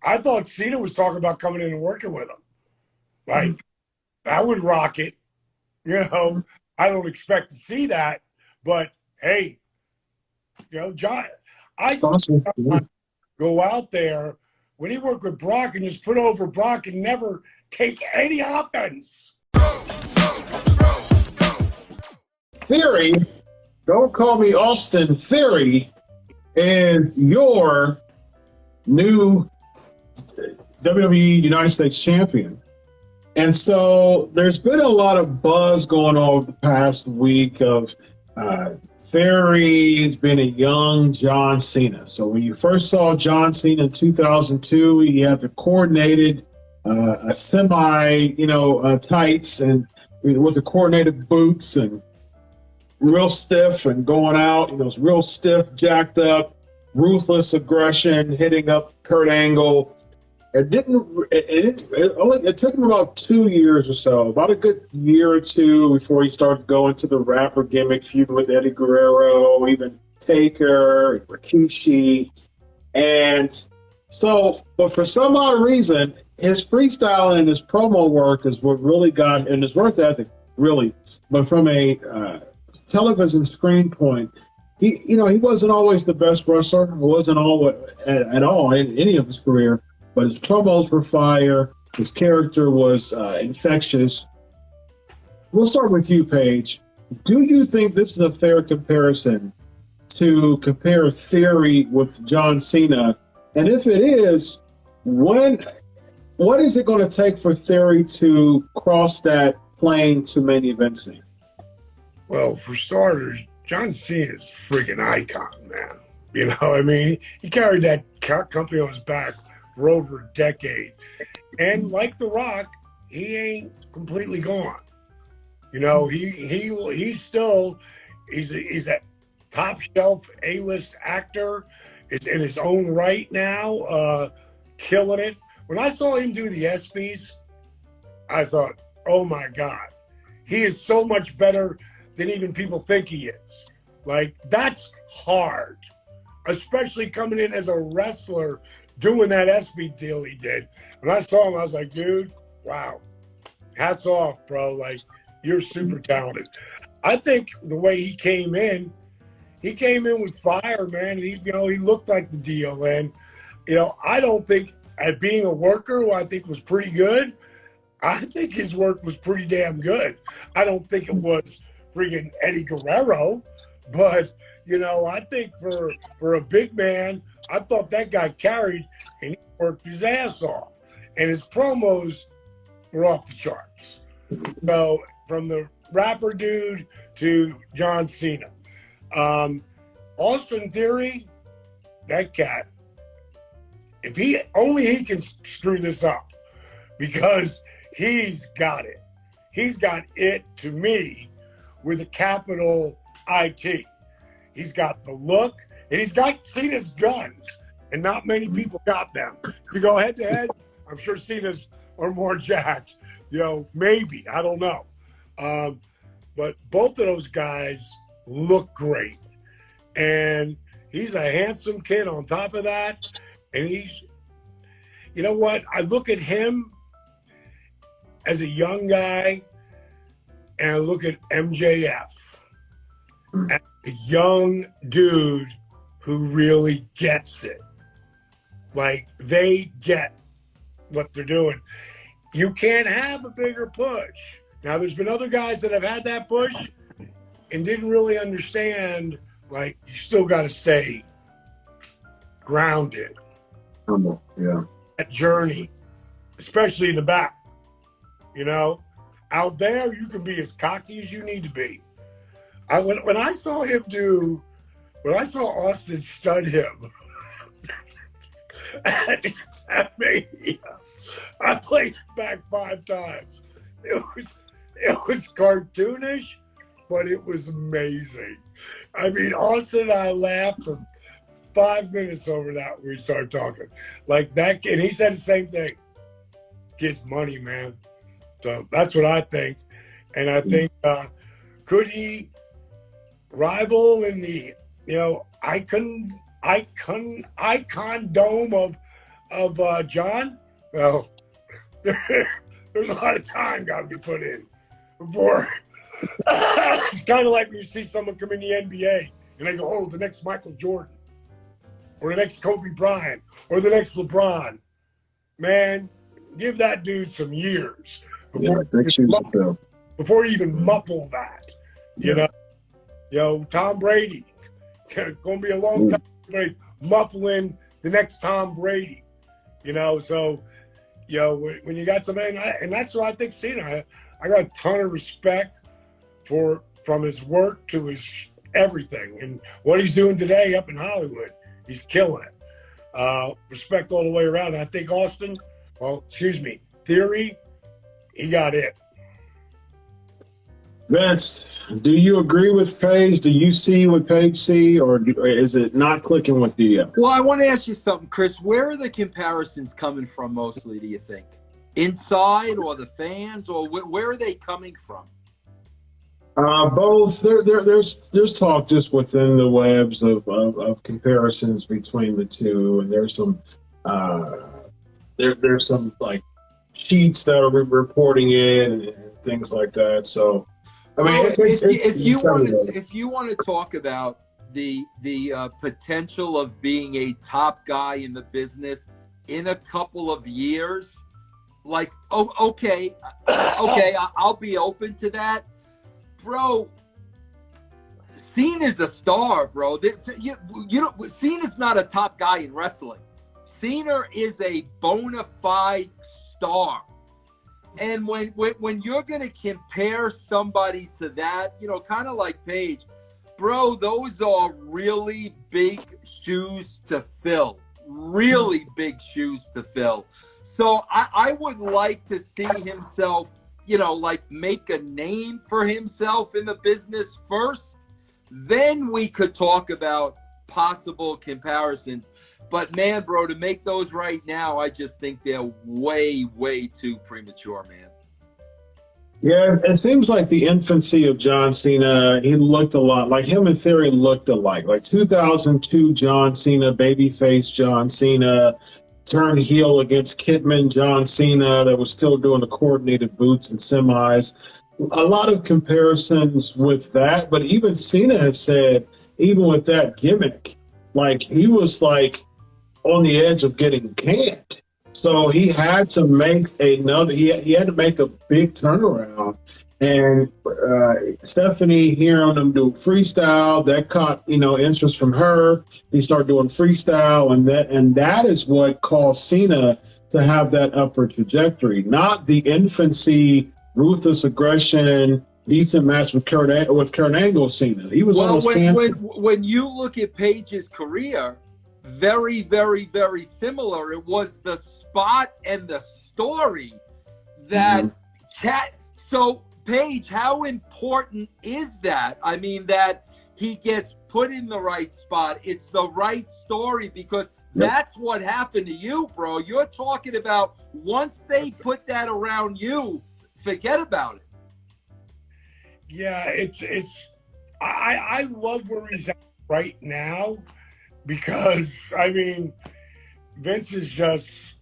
I thought Cena was talking about coming in and working with him. Like, I would rock it. I don't expect to see that, but hey, John, I saw John go out there when he worked with Brock and just put over Brock and never take any offense. Theory, don't call me Austin Theory, is your new WWE United States Champion. And so there's been a lot of buzz going on over the past week of Theory's been a young John Cena. So when you first saw John Cena in 2002, he had the coordinated a semi, tights and with the coordinated boots and real stiff and going out, it's real stiff, jacked up, ruthless aggression, hitting up Kurt Angle. It took him about 2 years or so, about a good year or two before he started going to the rapper gimmick, feuding with Eddie Guerrero, even Taker, Rikishi. And so, but for some odd reason, his freestyle and his promo work is what really got, and his work ethic, really. But from a television screen point, he wasn't always the best wrestler. He wasn't always at all in any of his career. But his promos were fire. His character was infectious. We'll start with you, Paige. Do you think this is a fair comparison to compare Theory with John Cena? And if it is, what is it going to take for Theory to cross that plane to main eventing? Well, for starters, John Cena is a freaking icon, man. He carried that company on his back for over a decade. And like The Rock, he ain't completely gone. He's still he's a top shelf A-list actor. It's in his own right now, killing it. When I saw him do the ESPYs, I thought, oh my God, he is so much better than even people think he is. Like, that's hard, especially coming in as a wrestler doing that ESPY deal he did. When I saw him, I was like, dude, wow, hats off, bro. Like, you're super talented. I think the way he came in with fire, man. He looked like the deal. And, I don't think, at being a worker who I think was pretty good, I think his work was pretty damn good. I don't think it was friggin' Eddie Guerrero, but, I think for a big man, I thought that guy carried and he worked his ass off. And his promos were off the charts. So from the rapper dude to John Cena. Austin Theory, that cat, if he can screw this up, because he's got it. He's got it, to me, with a capital IT. He's got the look, and he's got Cena's guns, and not many people got them. If you go head to head, I'm sure Cena's are more jacked. Maybe, I don't know. But both of those guys look great. And he's a handsome kid on top of that. And he's, I look at him as a young guy, and I look at MJF as a young dude who really gets it. Like, they get what they're doing. You can't have a bigger push. Now, there's been other guys that have had that push and didn't really understand, like, you still got to stay grounded. Yeah. That journey, especially in the back. Out there, you can be as cocky as you need to be. When I saw Austin stud him at Mania, I played back 5 times. It was cartoonish, but it was amazing. Austin and I laughed for 5 minutes over that when we started talking. Like that, and he said the same thing. Gets money, man. So that's what I think. And I think, could he rival in the, icon dome of John, well, there's a lot of time got to be put in before. It's kind of like when you see someone come in the NBA and they go, oh, the next Michael Jordan or the next Kobe Bryant or the next LeBron. Man, give that dude some years before you even muffle that. You know, Tom Brady, going to be a long time muffling the next Tom Brady. You know, so, you know, when you got somebody, and that's what I think Cena, I got a ton of respect from his work to his everything. And what he's doing today up in Hollywood, he's killing it. Respect all the way around. And I think Austin, Theory, he got it. Vince, do you agree with Paige? Do you see what Paige see, or is it not clicking with you? Well, I want to ask you something, Chris. Where are the comparisons coming from mostly, do you think? Inside or the fans, or where are they coming from? Both. There's talk just within the webs of comparisons between the two, and there's some there's some like sheets that are reporting in and things like that. So, I mean, if you want to talk about the potential of being a top guy in the business in a couple of years, like, okay, I'll be open to that. Bro, Cena's a star, bro. You know, Cena's not a top guy in wrestling. Cena is a bona fide star. And when you're going to compare somebody to that, you know, kind of like Paige, bro, those are really big shoes to fill. Really big shoes to fill. So I would like to see himself, you know, like make a name for himself in the business first. Then we could talk about possible comparisons. But, man, bro, to make those right now, I just think they're way, way too premature, man. Yeah, it seems like the infancy of John Cena, he looked a lot like him and Theory looked alike. Like 2002 John Cena, babyface John Cena, turned heel against Kidman John Cena that was still doing the coordinated boots and semis. A lot of comparisons with that, but even Cena has said, even with that gimmick, like he was like on the edge of getting canned. So he had to make he had to make a big turnaround. And Stephanie hearing him do freestyle, that caught, you know, interest from her. He started doing freestyle, and that is what caused Cena to have that upward trajectory, not the infancy, ruthless aggression, decent match with Kurt Angle Cena. He was when you look at Paige's career, very, very, very similar. It was the spot and the story that So, Paige, how important is that? I mean, that he gets put in the right spot. It's the right story, because that's what happened to you, bro. You're talking about once they put that around you, forget about it. Yeah, I love where he's at right now, because, I mean, Vince is just,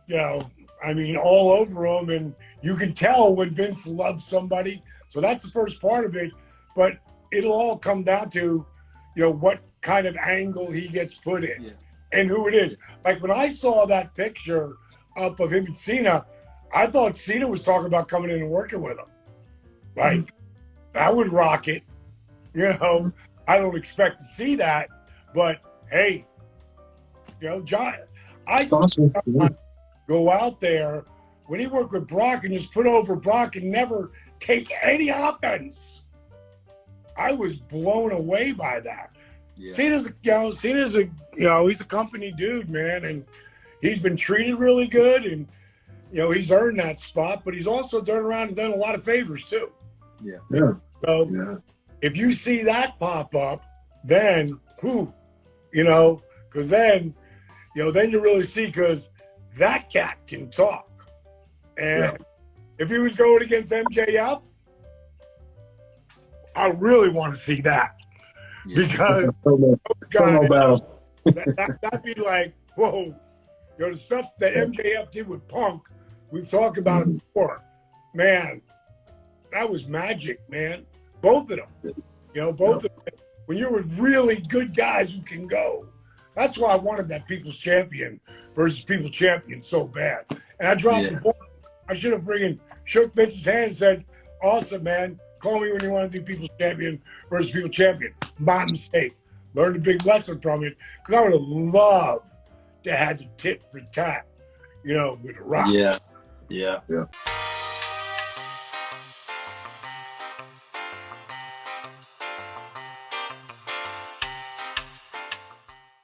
you know, I mean, all over him, and you can tell when Vince loves somebody. So that's the first part of it. But it'll all come down to, you know, what kind of angle he gets put in and who it is. Like when I saw that picture up of him and Cena, I thought Cena was talking about coming in and working with him. Like, I would rock it. You know, I don't expect to see that, but hey, you know, John, I saw him go out there when he worked with Brock and just put over Brock and never take any offense. I was blown away by that. Yeah. Cena's he's a company dude, man, and he's been treated really good, and you know, he's earned that spot, but he's also turned around and done a lot of favors too. Yeah. So if you see that pop up, then you know, because then you really see, because that cat can talk. And if he was going against MJF, I really want to see that. Because that'd be like, whoa, You know, the stuff that MJF did with Punk, we've talked about it before. Man, that was magic, man. Both of them. You know, both of them. When you're with really good guys who can go. That's why I wanted that People's Champion versus People's Champion so bad. And I dropped the ball. I should have friggin' shook Vince's hand and said, awesome, man. Call me when you want to do People's Champion versus People's Champion. My mistake. Learned a big lesson from it. Because I would have loved to have the tit for tat, you know, with The Rock. Yeah.